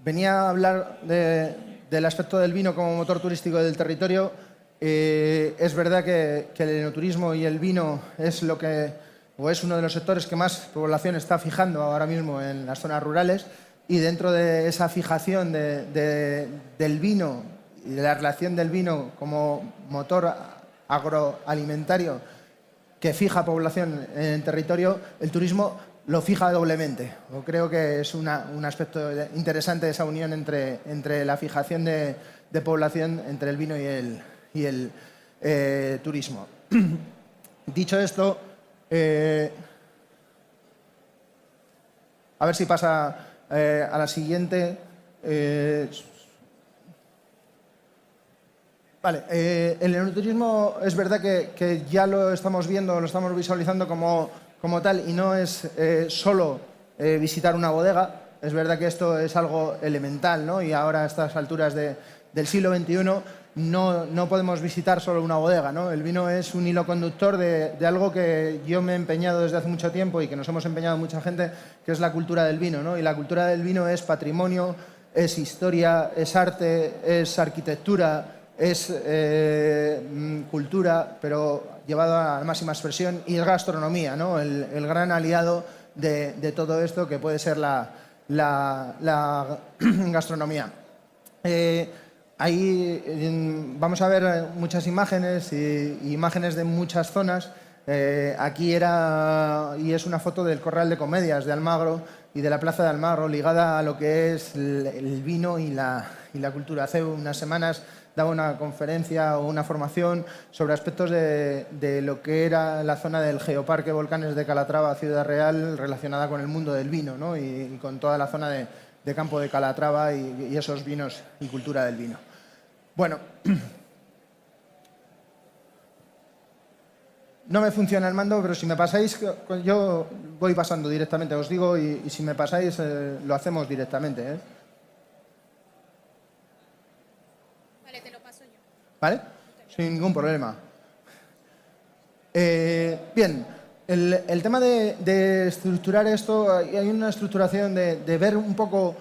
venía a hablar del aspecto del vino como motor turístico del territorio. Es verdad que el enoturismo y el vino es uno de los sectores que más población está fijando ahora mismo en las zonas rurales, y dentro de esa fijación del vino y de la relación del vino como motor agroalimentario que fija población en el territorio, el turismo lo fija doblemente. Yo creo que es un aspecto interesante esa unión entre la fijación de población entre el vino y el turismo. Dicho esto, a ver si pasa a la siguiente. Vale, el enoturismo es verdad que ya lo estamos viendo, lo estamos visualizando como tal, y no es solo visitar una bodega. Es verdad que esto es algo elemental, ¿no? Y ahora a estas alturas del siglo XXI no podemos visitar solo una bodega, ¿no? El vino es un hilo conductor de algo que yo me he empeñado desde hace mucho tiempo y que nos hemos empeñado mucha gente, que es la cultura del vino, ¿no? Y la cultura del vino es patrimonio, es historia, es arte, es arquitectura, es cultura, pero llevado a la máxima expresión, y es gastronomía, ¿no? El gran aliado de todo esto que puede ser la gastronomía. Ahí vamos a ver muchas imágenes y imágenes de muchas zonas. Aquí y es una foto del Corral de Comedias de Almagro y de la Plaza de Almagro, ligada a lo que es el vino y la cultura. Hace unas semanas daba una conferencia o una formación sobre aspectos de lo que era la zona del Geoparque Volcanes de Calatrava, Ciudad Real, relacionada con el mundo del vino, ¿no? Y con toda la zona de Campo de Calatrava y esos vinos y cultura del vino. Bueno, no me funciona el mando, pero si me pasáis, yo voy pasando directamente, os digo, y si me pasáis lo hacemos directamente, ¿eh? Vale, te lo paso yo. ¿Vale? Sin ningún problema. Bien, el tema de estructurar esto, hay una estructuración de ver un poco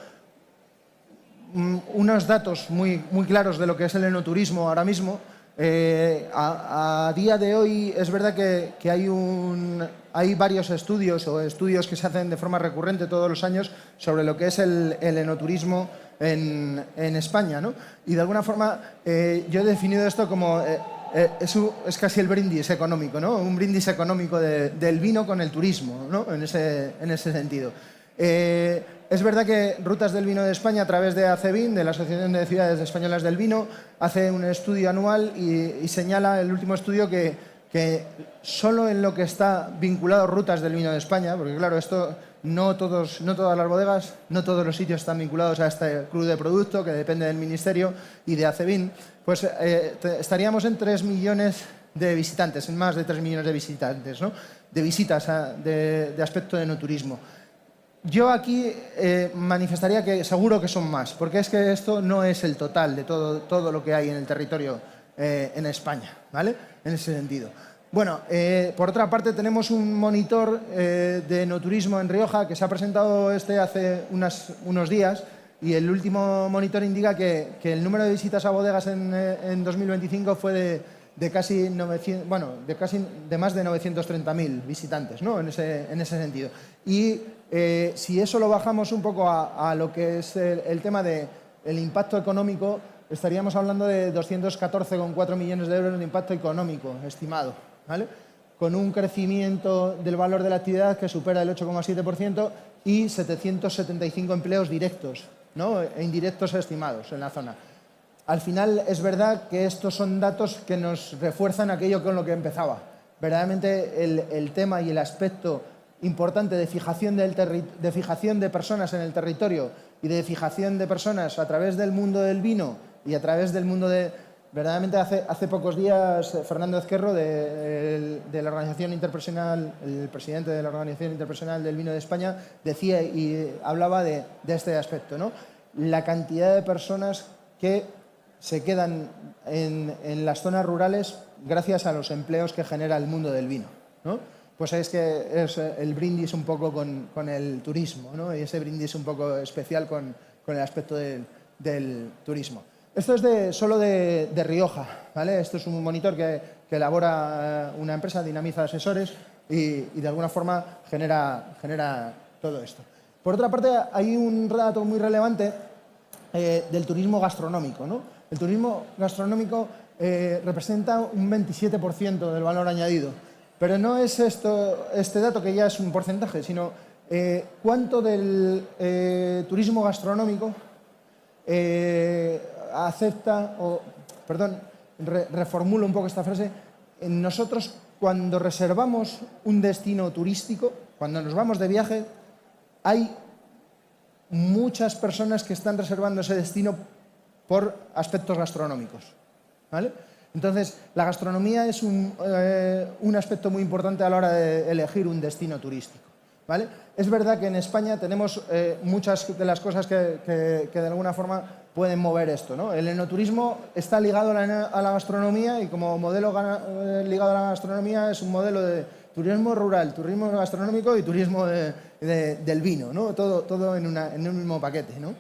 unos datos muy claros de lo que es el enoturismo ahora mismo. A día de hoy es verdad que hay varios estudios que se hacen de forma recurrente todos los años sobre lo que es el enoturismo en España, ¿no? Y de alguna forma yo he definido esto como es casi el brindis económico, ¿no? Un brindis económico del vino con el turismo, ¿no? En ese sentido. Es verdad que Rutas del Vino de España, a través de ACEVIN, de la Asociación de Ciudades Españolas del Vino, hace un estudio anual y señala el último estudio que solo en lo que está vinculado Rutas del Vino de España, porque claro, esto no todas las bodegas, no todos los sitios están vinculados a este club de producto que depende del Ministerio y de ACEVIN, pues estaríamos en 3 millones de visitantes, en más de 3 millones de visitantes, ¿no? De visitas de aspecto de enoturismo. Yo aquí manifestaría que seguro que son más, porque es que esto no es el total de todo lo que hay en el territorio en España, ¿vale? En ese sentido. Bueno, por otra parte tenemos un monitor de enoturismo en Rioja que se ha presentado hace unos días, y el último monitor indica que el número de visitas a bodegas en 2025 fue de más de 930.000 visitantes, ¿no? En ese sentido. Y si eso lo bajamos un poco a lo que es el tema del impacto económico, estaríamos hablando de 214,4 millones de euros de impacto económico estimado, ¿vale? Con un crecimiento del valor de la actividad que supera el 8,7% y 775 empleos directos, ¿no? E indirectos estimados en la zona. Al final es verdad que estos son datos que nos refuerzan aquello con lo que empezaba. Verdaderamente el tema y el aspecto importante de fijación de personas en el territorio y de fijación de personas a través del mundo del vino y a través del mundo de... Verdaderamente hace pocos días Fernando Ezquerro de la Organización Interprofesional, el presidente de la Organización Interprofesional del Vino de España, decía y hablaba de este aspecto, ¿no? La cantidad de personas que se quedan en las zonas rurales gracias a los empleos que genera el mundo del vino, ¿no? pues es que es el brindis un poco con el turismo, ¿no? Y ese brindis un poco especial con el aspecto del turismo. Esto es solo de Rioja, ¿vale? Esto es un monitor que elabora una empresa, Dinamiza Asesores, y de alguna forma genera todo esto. Por otra parte, hay un dato muy relevante del turismo gastronómico, ¿no? El turismo gastronómico representa un 27% del valor añadido. Pero no es este dato que ya es un porcentaje, sino cuánto del turismo gastronómico reformulo un poco esta frase. Nosotros, cuando reservamos un destino turístico, cuando nos vamos de viaje, hay muchas personas que están reservando ese destino por aspectos gastronómicos, ¿vale? Entonces, la gastronomía es un aspecto muy importante a la hora de elegir un destino turístico, ¿vale? Es verdad que en España tenemos muchas de las cosas que de alguna forma pueden mover esto, ¿no? El enoturismo está ligado a la gastronomía y como modelo ligado a la gastronomía es un modelo de turismo rural, turismo gastronómico y turismo del vino, ¿no? Todo en un mismo paquete, ¿no?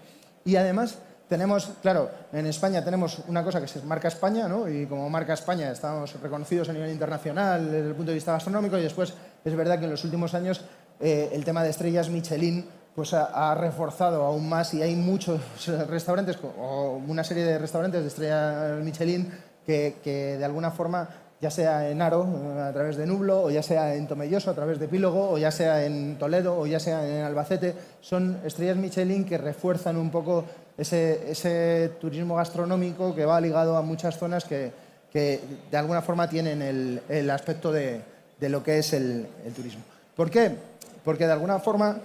Y además tenemos, claro, en España tenemos una cosa que es marca España, ¿no? Y como marca España estamos reconocidos a nivel internacional desde el punto de vista gastronómico y después es verdad que en los últimos años el tema de estrellas Michelin pues ha reforzado aún más y hay muchos restaurantes o una serie de restaurantes de estrellas Michelin que de alguna forma, ya sea en Haro, a través de Nublo, o ya sea en Tomelloso, a través de Epílogo, o ya sea en Toledo, o ya sea en Albacete, son estrellas Michelin que refuerzan un poco ese turismo gastronómico que va ligado a muchas zonas que de alguna forma tienen el aspecto de lo que es el turismo. ¿Por qué? Porque de alguna forma...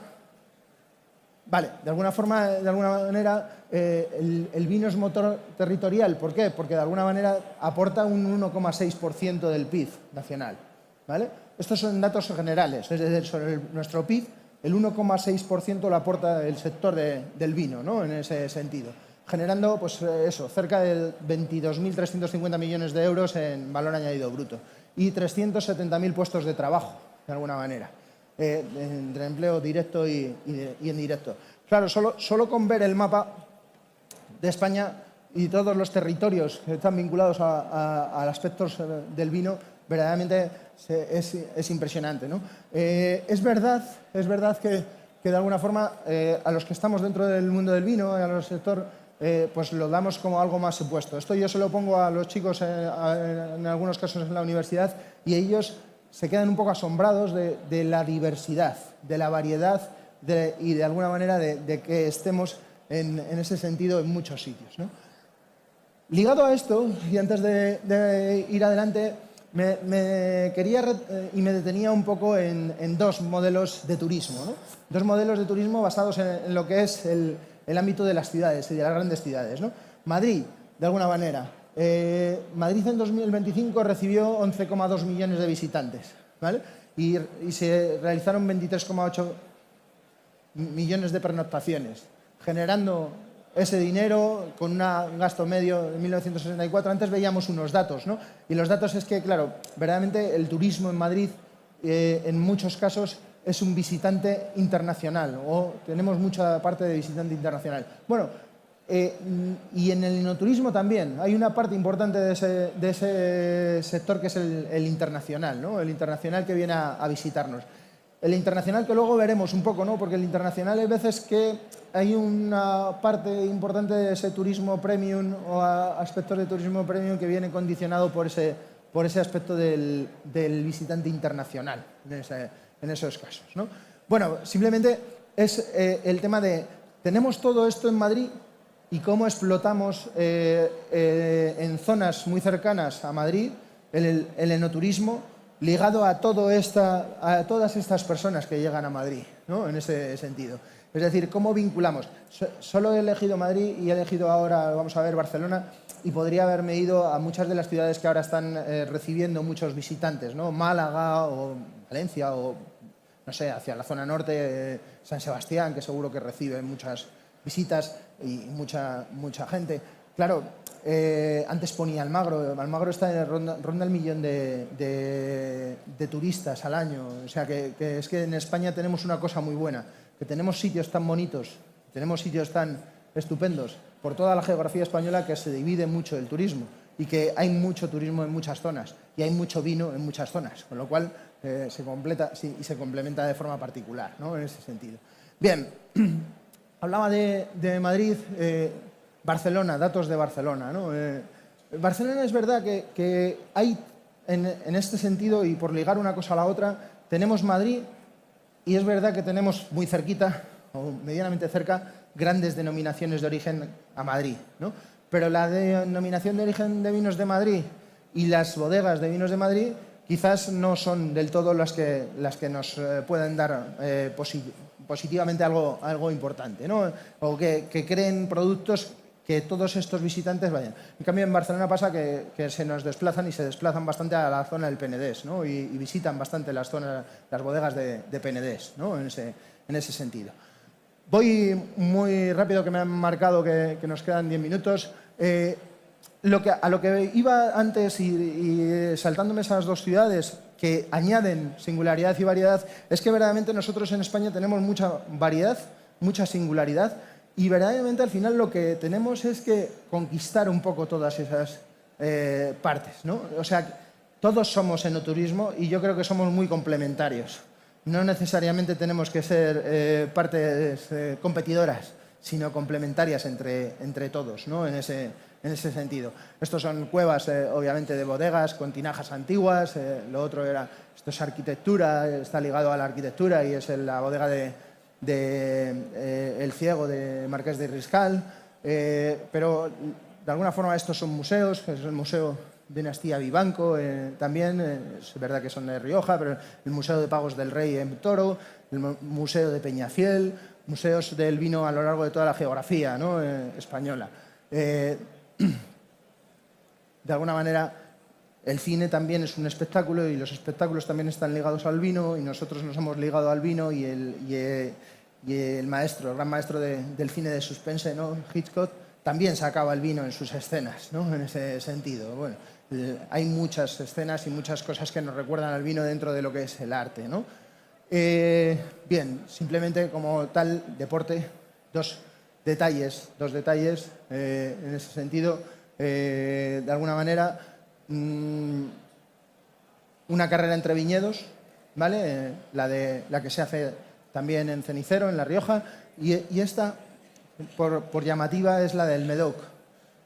de alguna manera, el vino es motor territorial. ¿Por qué? Porque de alguna manera aporta un 1,6% del PIB nacional, ¿vale? Estos son datos generales, es decir, sobre nuestro PIB, el 1,6% lo aporta el sector del vino, ¿no? En ese sentido, generando pues, cerca de 22.350 millones de euros en valor añadido bruto y 370.000 puestos de trabajo, de alguna manera. Entre empleo directo y indirecto. Claro, solo con ver el mapa de España y todos los territorios que están vinculados a aspectos del vino, verdaderamente es impresionante, ¿no? Es verdad que de alguna forma a los que estamos dentro del mundo del vino, a los sector, pues lo damos como algo más supuesto. Esto yo se lo pongo a los chicos en algunos casos en la universidad y ellos se quedan un poco asombrados de la diversidad, de la variedad y de alguna manera de que estemos en ese sentido en muchos sitios, ¿no? Ligado a esto, y antes de ir adelante, me quería y me detenía un poco en dos modelos de turismo, ¿no? Dos modelos de turismo basados en lo que es el ámbito de las ciudades y de las grandes ciudades, ¿no? Madrid, de alguna manera. Madrid en 2025 recibió 11,2 millones de visitantes, ¿vale? Y se realizaron 23,8 millones de pernoctaciones, generando ese dinero con un gasto medio en 1964. Antes veíamos unos datos, ¿no? Y los datos es que, claro, verdaderamente el turismo en Madrid en muchos casos es un visitante internacional o tenemos mucha parte de visitante internacional. Bueno, y en el enoturismo también hay una parte importante de ese sector que es el internacional, ¿no? El internacional que viene a visitarnos. El internacional que luego veremos un poco, ¿no? Porque el internacional hay veces que hay una parte importante de ese turismo premium o aspectos de turismo premium que viene condicionado por ese aspecto del visitante internacional en esos casos, ¿no? Bueno, simplemente es el tema de tenemos todo esto en Madrid y cómo explotamos en zonas muy cercanas a Madrid el enoturismo ligado a todas estas personas que llegan a Madrid, ¿no? En ese sentido. Es decir, ¿cómo vinculamos? Solo he elegido Madrid y he elegido ahora, vamos a ver, Barcelona, y podría haberme ido a muchas de las ciudades que ahora están recibiendo muchos visitantes, ¿no? Málaga o Valencia o, no sé, hacia la zona norte, San Sebastián, que seguro que recibe muchas visitas y mucha gente. Claro, Antes ponía Almagro. Almagro ronda el millón de turistas al año. O sea, que es que en España tenemos una cosa muy buena, que tenemos sitios tan bonitos, tenemos sitios tan estupendos por toda la geografía española, que se divide mucho el turismo y que hay mucho turismo en muchas zonas y hay mucho vino en muchas zonas, con lo cual se completa y se complementa de forma particular, ¿no? En ese sentido. Bien, hablaba de Madrid, Barcelona, datos de Barcelona, ¿no? Barcelona es verdad que hay, en este sentido, y por ligar una cosa a la otra, tenemos Madrid y es verdad que tenemos muy cerquita, o medianamente cerca, grandes denominaciones de origen a Madrid, ¿no? Pero la denominación de origen de vinos de Madrid y las bodegas de vinos de Madrid quizás no son del todo las que nos pueden dar positivamente algo importante, ¿no? O que creen productos que todos estos visitantes vayan. En cambio, en Barcelona pasa que se nos desplazan y se desplazan bastante a la zona del Penedés, ¿no? Y visitan bastante las bodegas de Penedés, ¿no? En ese sentido. Voy muy rápido, que me han marcado que nos quedan 10 minutos. A lo que iba antes y saltándome esas dos ciudades que añaden singularidad y variedad, es que verdaderamente nosotros en España tenemos mucha variedad, mucha singularidad, y verdaderamente al final lo que tenemos es que conquistar un poco todas esas partes, ¿no? O sea, todos somos enoturismo y yo creo que somos muy complementarios. No necesariamente tenemos que ser partes competidoras, sino complementarias entre todos, ¿no? En ese sentido. Estos son cuevas, obviamente, de bodegas con tinajas antiguas. Lo otro esto es arquitectura, está ligado a la arquitectura y es la bodega El Ciego de Marqués de Riscal. Pero de alguna forma estos son museos, que es el Museo Dinastía Vivanco, también, es verdad que son de Rioja, pero el Museo de Pagos del Rey en Toro, el Museo de Peñafiel, museos del vino a lo largo de toda la geografía, ¿no? Española. De alguna manera, el cine también es un espectáculo y los espectáculos también están ligados al vino y nosotros nos hemos ligado al vino y el gran maestro del cine de suspense, ¿no? Hitchcock, también sacaba el vino en sus escenas, ¿no? En ese sentido. Bueno, hay muchas escenas y muchas cosas que nos recuerdan al vino dentro de lo que es el arte, ¿no? Bien, simplemente como tal, deporte, dos detalles en ese sentido. De alguna manera, una carrera entre viñedos, ¿vale? La que se hace también en Cenicero, en La Rioja, y esta, por llamativa, es la del Médoc,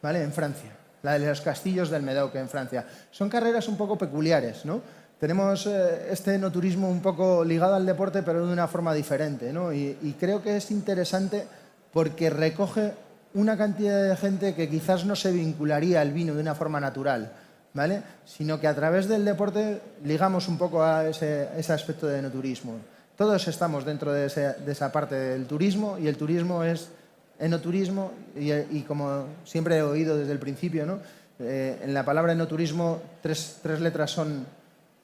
¿vale? En Francia, la de los castillos del Médoc en Francia. Son carreras un poco peculiares, ¿no? Tenemos este enoturismo un poco ligado al deporte, pero de una forma diferente, ¿no? Y creo que es interesante porque recoge una cantidad de gente que quizás no se vincularía al vino de una forma natural, ¿vale? Sino que a través del deporte ligamos un poco a ese aspecto de enoturismo. Todos estamos dentro de esa parte del turismo y el turismo es enoturismo y como siempre he oído desde el principio, ¿no? En la palabra enoturismo tres letras son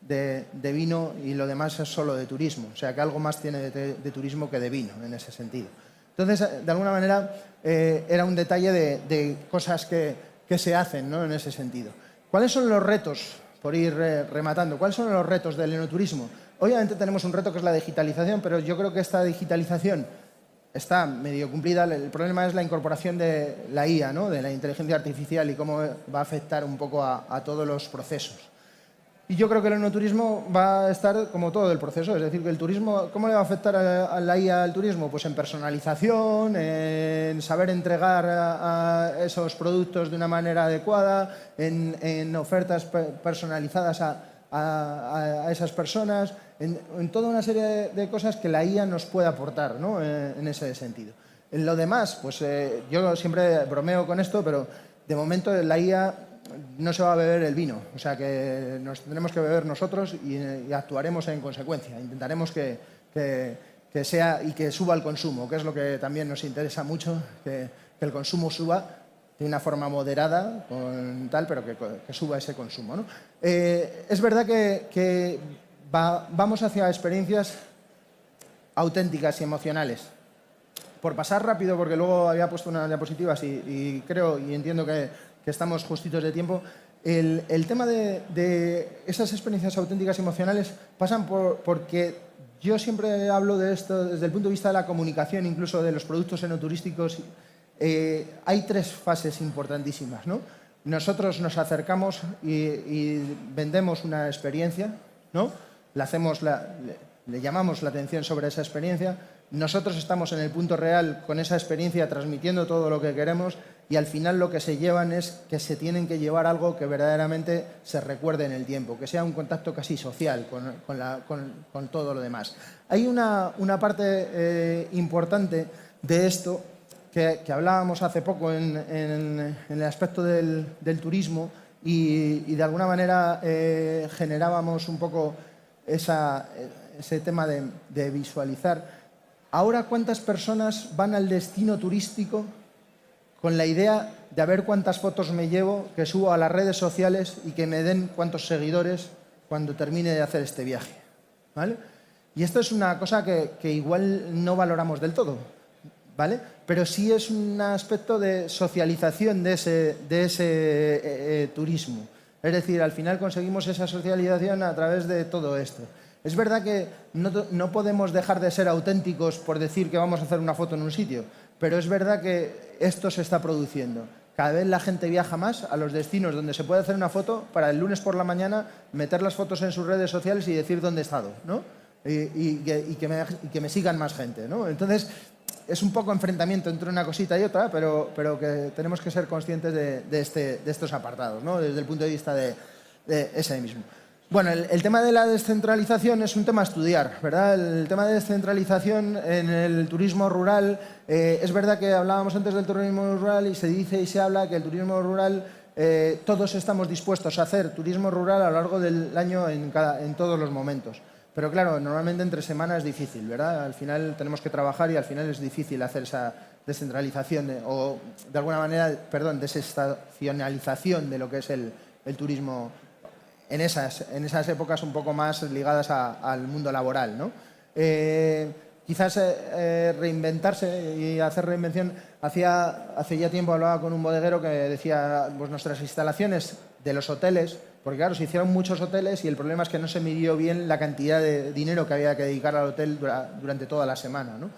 de vino y lo demás es solo de turismo. O sea que algo más tiene de turismo que de vino en ese sentido. Entonces, de alguna manera, era un detalle de cosas que se hacen, ¿no? En ese sentido. ¿Cuáles son los retos, por ir rematando, cuáles son los retos del enoturismo? Obviamente tenemos un reto que es la digitalización, pero yo creo que esta digitalización está medio cumplida. El problema es la incorporación de la IA, ¿no? De la inteligencia artificial y cómo va a afectar un poco a todos los procesos. Y yo creo que el enoturismo va a estar como todo el proceso, es decir, que el turismo, ¿cómo le va a afectar a la IA al turismo? Pues en personalización, en saber entregar a esos productos de una manera adecuada, en ofertas personalizadas a esas personas, en toda una serie de cosas que la IA nos puede aportar, ¿no? En ese sentido. En lo demás, pues yo siempre bromeo con esto, pero de momento la IA no se va a beber el vino, o sea que nos tendremos que beber nosotros y actuaremos en consecuencia. Intentaremos que sea y que suba el consumo, que es lo que también nos interesa mucho, que el consumo suba de una forma moderada, pero que suba ese consumo, ¿no? Es verdad que vamos hacia experiencias auténticas y emocionales. Por pasar rápido, porque luego había puesto unas diapositivas y creo y entiendo que que estamos justitos de tiempo. El tema de esas experiencias auténticas y emocionales pasan porque yo siempre hablo de esto desde el punto de vista de la comunicación, incluso de los productos enoturísticos. Hay tres fases importantísimas, ¿no? Nosotros nos acercamos y vendemos una experiencia, ¿no? Le llamamos la atención sobre esa experiencia. Nosotros estamos en el punto real con esa experiencia transmitiendo todo lo que queremos y al final lo que se llevan es que se tienen que llevar algo que verdaderamente se recuerde en el tiempo, que sea un contacto casi social con todo lo demás. Hay una parte importante de esto que hablábamos hace poco en el aspecto del turismo y de alguna manera generábamos un poco ese tema de visualizar. Ahora, ¿cuántas personas van al destino turístico con la idea de a ver cuántas fotos me llevo, que subo a las redes sociales y que me den cuántos seguidores cuando termine de hacer este viaje? ¿Vale? Y esto es una cosa que igual no valoramos del todo, ¿vale? Pero sí es un aspecto de socialización de ese turismo. Es decir, al final conseguimos esa socialización a través de todo esto. Es verdad que no podemos dejar de ser auténticos por decir que vamos a hacer una foto en un sitio, pero es verdad que esto se está produciendo. Cada vez la gente viaja más a los destinos donde se puede hacer una foto para el lunes por la mañana meter las fotos en sus redes sociales y decir dónde he estado, ¿no? Y que me sigan más gente, ¿no? Entonces, es un poco enfrentamiento entre una cosita y otra, pero que tenemos que ser conscientes de estos apartados, ¿no? Desde el punto de vista de ese mismo. Bueno, el tema de la descentralización es un tema a estudiar, ¿verdad? El tema de descentralización en el turismo rural, es verdad que hablábamos antes del turismo rural y se dice y se habla que el turismo rural, todos estamos dispuestos a hacer turismo rural a lo largo del año en todos los momentos. Pero claro, normalmente entre semanas es difícil, ¿verdad? Al final tenemos que trabajar y al final es difícil hacer esa descentralización o, de alguna manera, desestacionalización de lo que es el turismo en esas épocas un poco más ligadas al mundo laboral, ¿no? Quizás reinventarse y hacer reinvención. Hace ya tiempo hablaba con un bodeguero que decía, pues nuestras instalaciones de los hoteles, porque claro, se hicieron muchos hoteles y el problema es que no se midió bien la cantidad de dinero que había que dedicar al hotel durante toda la semana, ¿no?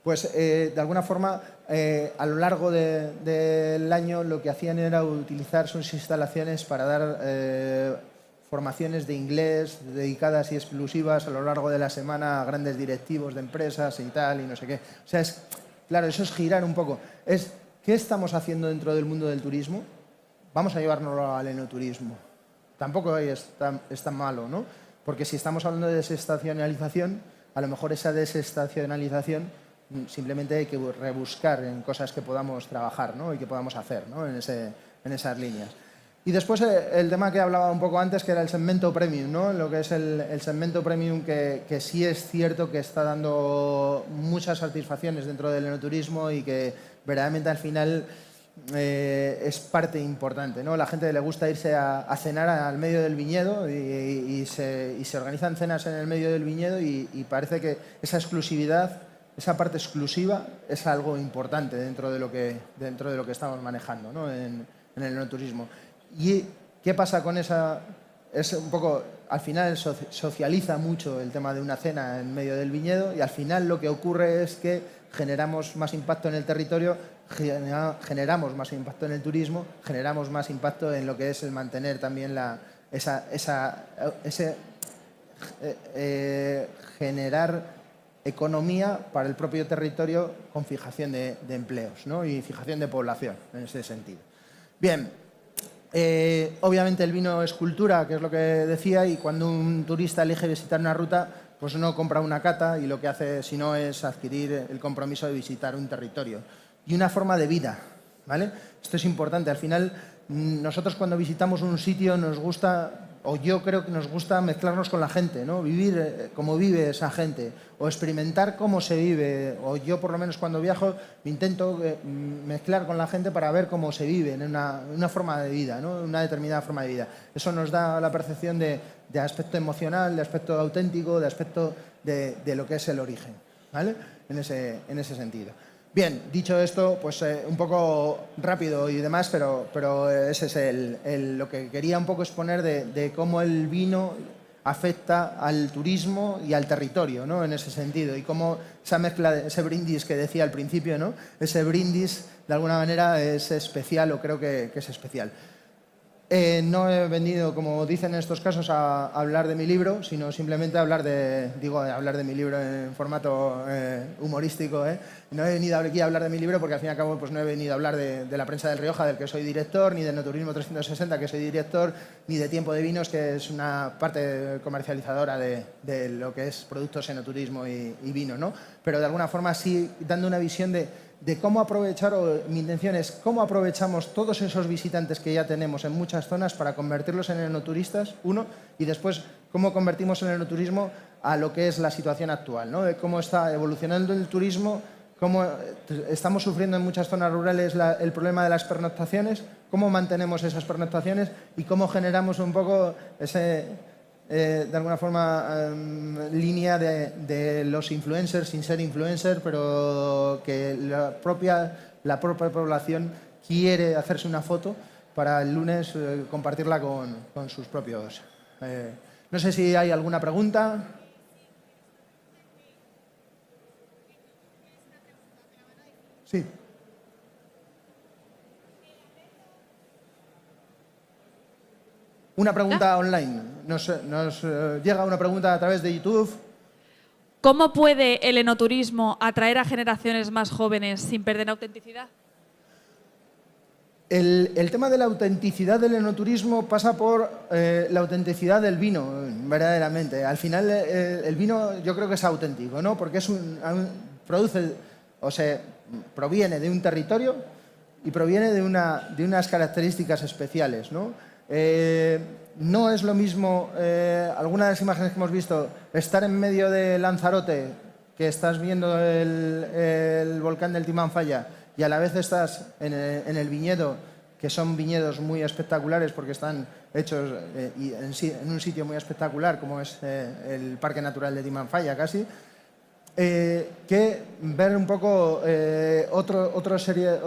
Pues de alguna forma a lo largo del año lo que hacían era utilizar sus instalaciones para dar formaciones de inglés dedicadas y exclusivas a lo largo de la semana a grandes directivos de empresas y tal, y no sé qué. O sea, claro, eso es girar un poco. ¿Qué estamos haciendo dentro del mundo del turismo? Vamos a llevárnoslo al enoturismo. Tampoco es tan malo, ¿no? Porque si estamos hablando de desestacionalización, a lo mejor esa desestacionalización simplemente hay que rebuscar en cosas que podamos trabajar, ¿no? Y que podamos hacer, ¿no? en esas líneas. Y después el tema que hablaba un poco antes, que era el segmento premium, ¿no? Lo que es el segmento premium que sí es cierto que está dando muchas satisfacciones dentro del enoturismo y que verdaderamente al final es parte importante, ¿no? La gente le gusta irse a cenar al medio del viñedo y se organizan cenas en el medio del viñedo y parece que esa exclusividad, esa parte exclusiva es algo importante dentro de lo que estamos manejando, ¿no? en el enoturismo. ¿Y qué pasa con esa? Es un poco, al final socializa mucho el tema de una cena en medio del viñedo y al final lo que ocurre es que generamos más impacto en el territorio, generamos más impacto en el turismo, generamos más impacto en lo que es el mantener también generar economía para el propio territorio con fijación de empleos, ¿no? Y fijación de población en ese sentido. Bien. Obviamente el vino es cultura, que es lo que decía, y cuando un turista elige visitar una ruta, pues no compra una cata y lo que hace si no es adquirir el compromiso de visitar un territorio y una forma de vida, ¿vale? Esto es importante. Al final, nosotros cuando visitamos un sitio nos gusta, o yo creo que nos gusta mezclarnos con la gente, ¿no? Vivir como vive esa gente, o experimentar cómo se vive, o yo por lo menos cuando viajo me intento mezclar con la gente para ver cómo se vive en una forma de vida, ¿no? Una determinada forma de vida. Eso nos da la percepción de aspecto emocional, de aspecto auténtico, de aspecto de lo que es el origen, ¿vale? En ese sentido. Bien, dicho esto, pues un poco rápido y demás, pero ese es lo que quería un poco exponer de cómo el vino afecta al turismo y al territorio, ¿no? En ese sentido, y cómo esa mezcla, ese brindis que decía al principio, ¿no? Ese brindis, de alguna manera, es especial, o creo que es especial. No he venido, como dicen en estos casos, a hablar de mi libro, sino simplemente a hablar de mi libro en formato humorístico. No he venido aquí a hablar de mi libro porque al fin y al cabo pues no he venido a hablar de La Prensa del Rioja, del que soy director, ni de Enoturismo 360, que soy director, ni de Tiempo de Vinos, que es una parte comercializadora de lo que es productos enoturismo y vino, ¿no? Pero de alguna forma sí dando una visión de cómo aprovechar, o mi intención es cómo aprovechamos todos esos visitantes que ya tenemos en muchas zonas para convertirlos en enoturistas, uno, y después cómo convertimos el enoturismo a lo que es la situación actual, ¿no? De cómo está evolucionando el turismo, cómo estamos sufriendo en muchas zonas rurales el problema de las pernoctaciones, cómo mantenemos esas pernoctaciones y cómo generamos un poco ese... de alguna forma, línea de los influencers sin ser influencer, pero que la propia población quiere hacerse una foto para el lunes compartirla con sus propios. No sé si hay alguna pregunta. Sí. Una pregunta online. Nos llega una pregunta a través de YouTube. ¿Cómo puede el enoturismo atraer a generaciones más jóvenes sin perder autenticidad? El tema de la autenticidad del enoturismo pasa por la autenticidad del vino, verdaderamente. Al final, el vino yo creo que es auténtico, ¿no? Porque proviene de un territorio y proviene de unas características especiales, ¿no? No es lo mismo, algunas de las imágenes que hemos visto, estar en medio de Lanzarote, que estás viendo el volcán del Timanfaya, y a la vez estás en el viñedo, que son viñedos muy espectaculares porque están hechos en un sitio muy espectacular, como es el Parque Natural de Timanfaya casi, que ver un poco otra serie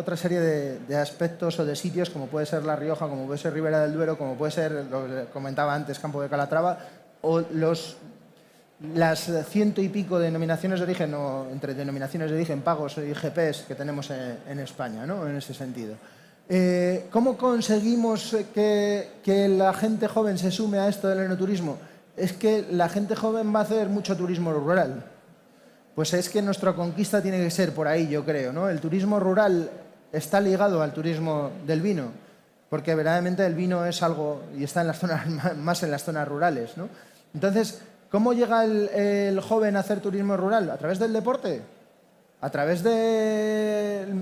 de aspectos o de sitios, como puede ser La Rioja, como puede ser Ribera del Duero, como puede ser, lo que comentaba antes, Campo de Calatrava, o las 100 y pico denominaciones de origen, o entre denominaciones de origen, pagos y IGPs que tenemos en España, ¿no? En ese sentido. ¿Cómo conseguimos que la gente joven se sume a esto del enoturismo? Es que la gente joven va a hacer mucho turismo rural. Pues es que nuestra conquista tiene que ser por ahí, yo creo, ¿no? El turismo rural está ligado al turismo del vino, porque verdaderamente el vino es algo, y está en las zonas, más en las zonas rurales, ¿no? Entonces, ¿cómo llega el joven a hacer turismo rural? ¿A través del deporte? ¿A través del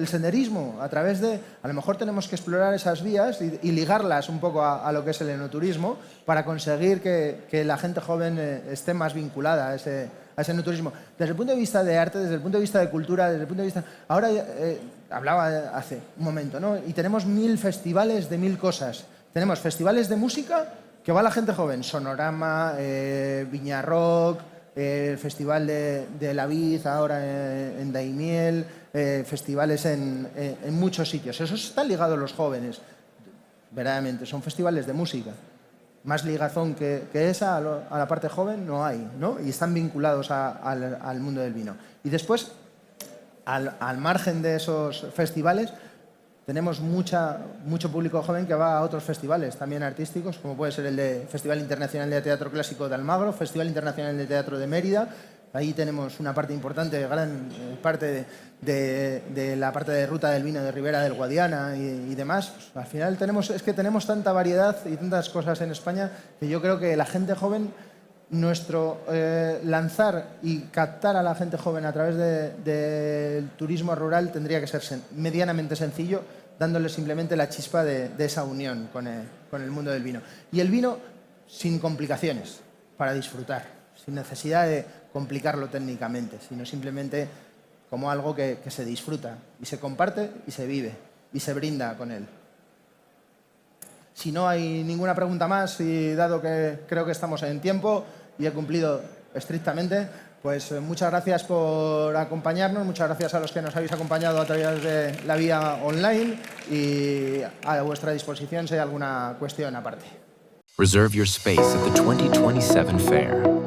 senderismo? ¿A través de...? A lo mejor tenemos que explorar esas vías y ligarlas un poco a lo que es el enoturismo para conseguir que la gente joven esté más vinculada a ese enoturismo. Desde el punto de vista de arte, desde el punto de vista de cultura, desde el punto de vista... Ahora hablaba hace un momento, ¿no? Y tenemos 1000 festivales de 1000 cosas. Tenemos festivales de música que va la gente joven. Sonorama, Viña Rock... el Festival de la Vid ahora en Daimiel, festivales en muchos sitios. Eso está ligado a los jóvenes, verdaderamente. Son festivales de música. Más ligazón que esa a la parte joven no hay, ¿no? Y están vinculados al mundo del vino. Y después, al margen de esos festivales, tenemos mucho público joven que va a otros festivales, también artísticos, como puede ser el de Festival Internacional de Teatro Clásico de Almagro, Festival Internacional de Teatro de Mérida. Ahí tenemos una parte importante, gran parte de la parte de ruta del vino de Ribera del Guadiana y demás. Pues, al final tenemos tanta variedad y tantas cosas en España que yo creo que la gente joven, nuestro lanzar y captar a la gente joven a través del turismo rural tendría que ser medianamente sencillo, dándole simplemente la chispa de esa unión con el mundo del vino. Y el vino sin complicaciones, para disfrutar, sin necesidad de complicarlo técnicamente, sino simplemente como algo que se disfruta y se comparte y se vive y se brinda con él. Si no hay ninguna pregunta más, y dado que creo que estamos en tiempo y he cumplido estrictamente, pues Pues muchas gracias por acompañarnos, muchas gracias a los que nos habéis acompañado a través de la vía online y a vuestra disposición si hay alguna cuestión aparte. Reserve your space at the 2027 fair.